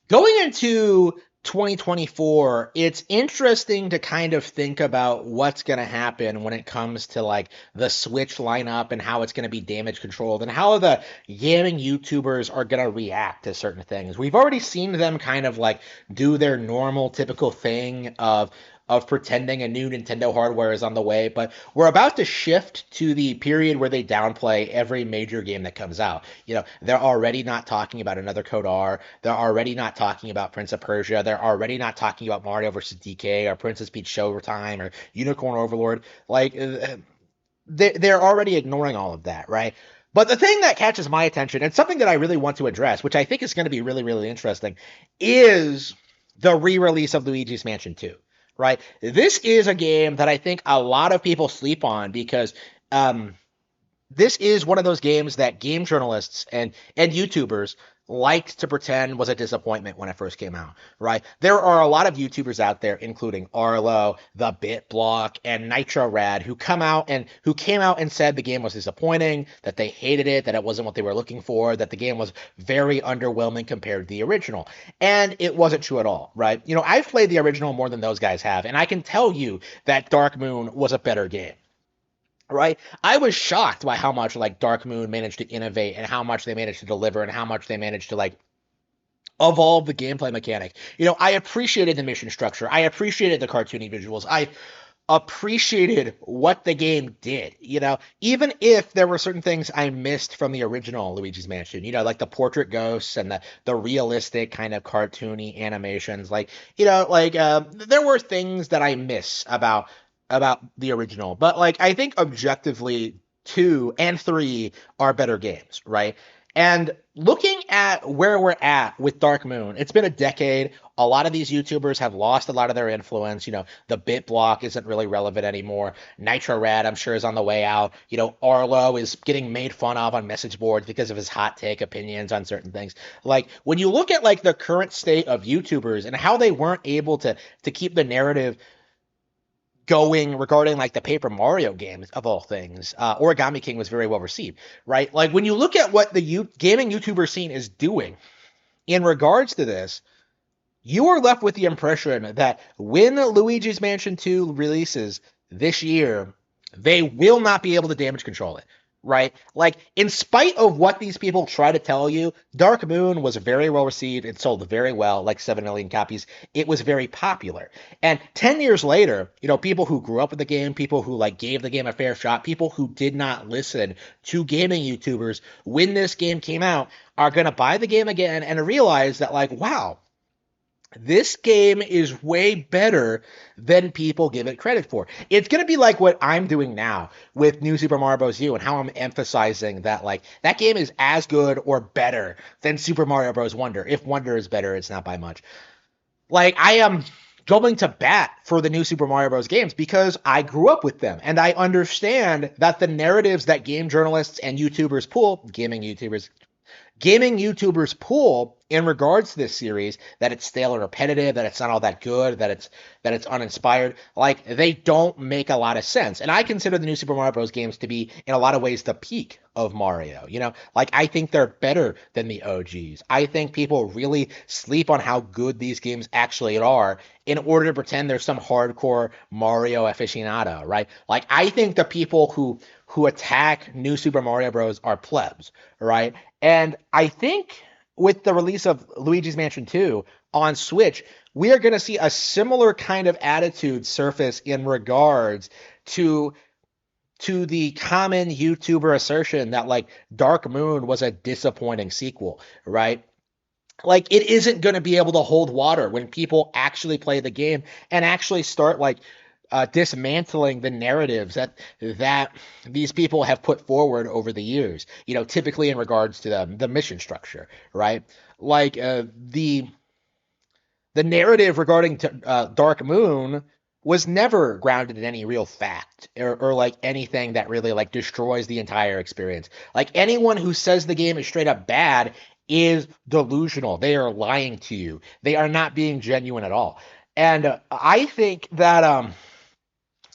Going into 2024, it's interesting to kind of think about what's going to happen when it comes to like the Switch lineup and how it's going to be damage controlled and how the gaming YouTubers are going to react to certain things. We've already seen them kind of like do their normal typical thing of pretending a new Nintendo hardware is on the way, but we're about to shift to the period where they downplay every major game that comes out. They're already not talking about another Code R. They're already not talking about Prince of Persia. They're already not talking about Mario vs. DK or Princess Peach Showtime or Unicorn Overlord. They're already ignoring all of that, right? But the thing that catches my attention, and something that I really want to address, which I think is going to be really, really interesting, is the re-release of Luigi's Mansion 2, right? This is a game that I think a lot of people sleep on because this is one of those games that game journalists and YouTubers liked to pretend was a disappointment when it first came out, right? There are a lot of YouTubers out there, including Arlo, The Bit Block, and Nitro Rad, who came out and said the game was disappointing, that they hated it, that it wasn't what they were looking for, that the game was very underwhelming compared to the original. And it wasn't true at all, right? I've played the original more than those guys have, and I can tell you that Dark Moon was a better game, right? I was shocked by how much like Dark Moon managed to innovate and how much they managed to deliver and how much they managed to like evolve the gameplay mechanic. I appreciated the mission structure. I appreciated the cartoony visuals. I appreciated what the game did. Even if there were certain things I missed from the original Luigi's Mansion, like the portrait ghosts and the realistic kind of cartoony animations, there were things that I miss about the original. But like I think objectively 2 and 3 are better games, right? And looking at where we're at with Dark Moon, it's been a decade. A lot of these YouTubers have lost a lot of their influence. The Bit Block isn't really relevant anymore. Nitro Rad, I'm sure, is on the way out. Arlo is getting made fun of on message boards because of his hot take opinions on certain things. Like when you look at like the current state of YouTubers and how they weren't able to keep the narrative going regarding like the Paper Mario games of all things. Origami King was very well received, right? Like when you look at what the gaming YouTuber scene is doing in regards to this, you are left with the impression that when Luigi's Mansion 2 releases this year, they will not be able to damage control it, right? Like, in spite of what these people try to tell you, Dark Moon was very well received. It sold very well, like 7 million copies. It was very popular. And 10 years later, people who grew up with the game, people who like gave the game a fair shot, people who did not listen to gaming YouTubers when this game came out are going to buy the game again and realize that, like, wow, this game is way better than people give it credit for. It's going to be like what I'm doing now with New Super Mario Bros. U and how I'm emphasizing that like that game is as good or better than Super Mario Bros. Wonder. If Wonder is better, it's not by much. Like I am going to bat for the new Super Mario Bros. Games because I grew up with them and I understand that the narratives that game journalists and YouTubers pull, gaming YouTubers pull in regards to this series, that it's stale and repetitive, that it's not all that good, that it's uninspired, like they don't make a lot of sense. And I consider the new Super Mario Bros. Games to be in a lot of ways the peak of Mario. Like I think they're better than the OGs. I think people really sleep on how good these games actually are in order to pretend there's some hardcore Mario aficionado, right? Like I think the people who attack new Super Mario Bros. Are plebs, right? And I think with the release of Luigi's Mansion 2 on Switch, we are going to see a similar kind of attitude surface in regards to the common YouTuber assertion that like Dark Moon was a disappointing sequel, right? Like it isn't going to be able to hold water when people actually play the game and actually start like dismantling the narratives that these people have put forward over the years. Typically in regards to the mission structure, right? Like the narrative regarding Dark Moon was never grounded in any real fact or like anything that really like destroys the entire experience. Like anyone who says the game is straight up bad is delusional. They are lying to you. They are not being genuine at all. And I think that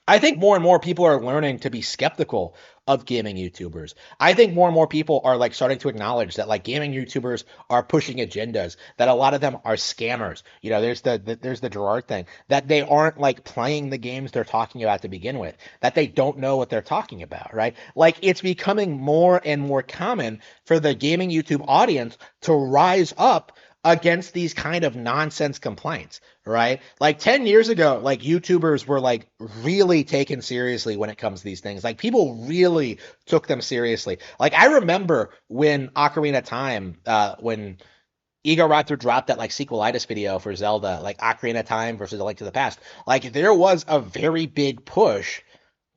I think more and more people are learning to be skeptical of gaming YouTubers. I think more and more people are like starting to acknowledge that like gaming YouTubers are pushing agendas, that a lot of them are scammers. You know, there's the Gerard thing, that they aren't like playing the games they're talking about to begin with, that they don't know what they're talking about, right? Like it's becoming more and more common for the gaming YouTube audience to rise up against these kind of nonsense complaints, right? Like 10 years ago, like YouTubers were like really taken seriously when it comes to these things. Like people really took them seriously. Like I remember when Ocarina of Time, when Ego Raptor dropped that like sequelitis video for Zelda, like Ocarina of Time versus A Link to the Past. Like there was a very big push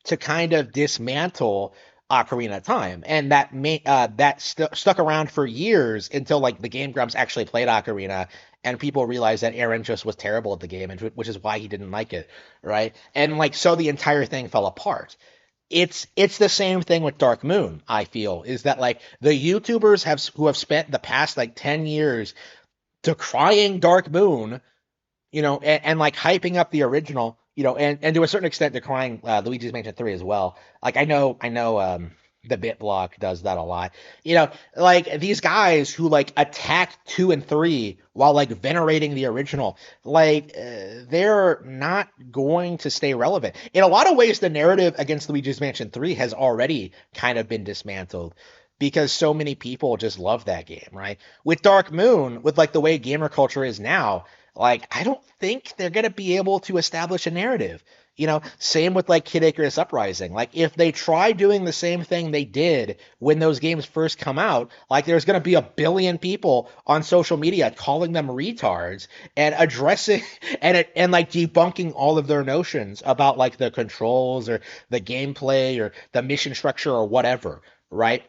to kind of dismantle Ocarina of Time, and that stuck around for years until like the Game Grumps actually played Ocarina, and people realized that Aaron just was terrible at the game, and which is why he didn't like it, right? And like so the entire thing fell apart. It's the same thing with Dark Moon. I feel is that like the YouTubers who have spent the past like 10 years decrying Dark Moon, you know, and like hyping up the original, you know, and to a certain extent decrying Luigi's Mansion 3 as well. Like I know the Bit Block does that a lot. You know, like these guys who like attack 2 and 3 while like venerating the original, like they're not going to stay relevant. In a lot of ways, the narrative against Luigi's Mansion 3 has already kind of been dismantled because so many people just love that game, right? With Dark Moon, with like the way gamer culture is now, like, I don't think they're going to be able to establish a narrative. You know, same with like Kid Icarus Uprising. Like, if they try doing the same thing they did when those games first come out, like, there's going to be a billion people on social media calling them retards and addressing and like debunking all of their notions about like the controls or the gameplay or the mission structure or whatever, right?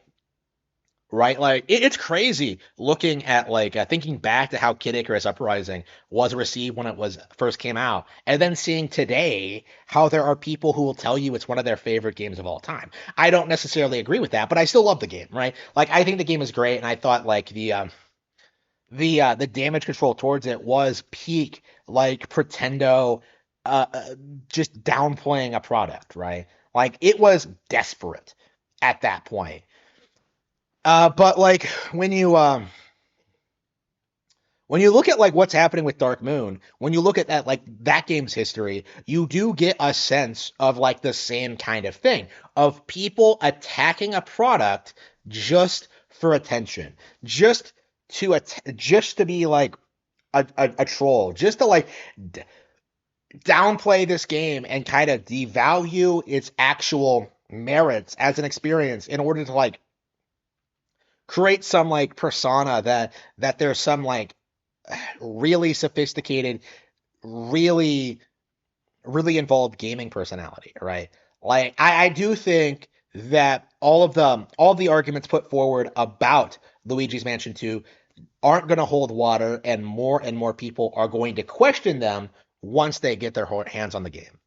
Right, like it's crazy looking at like thinking back to how Kid Icarus Uprising was received when it was first came out, and then seeing today how there are people who will tell you it's one of their favorite games of all time. I don't necessarily agree with that, but I still love the game, right? Like I think the game is great, and I thought like the damage control towards it was peak like Pretendo, just downplaying a product, right? Like it was desperate at that point. But like when you look at like what's happening with Dark Moon, when you look at that like that game's history, you do get a sense of like the same kind of thing of people attacking a product just for attention, just just to be like a troll, just to like d- downplay this game and kind of devalue its actual merits as an experience in order to like create some like persona that there's some like really sophisticated, really really involved gaming personality, right? Like I do think that all of the arguments put forward about Luigi's Mansion 2 aren't going to hold water, and more people are going to question them once they get their hands on the game.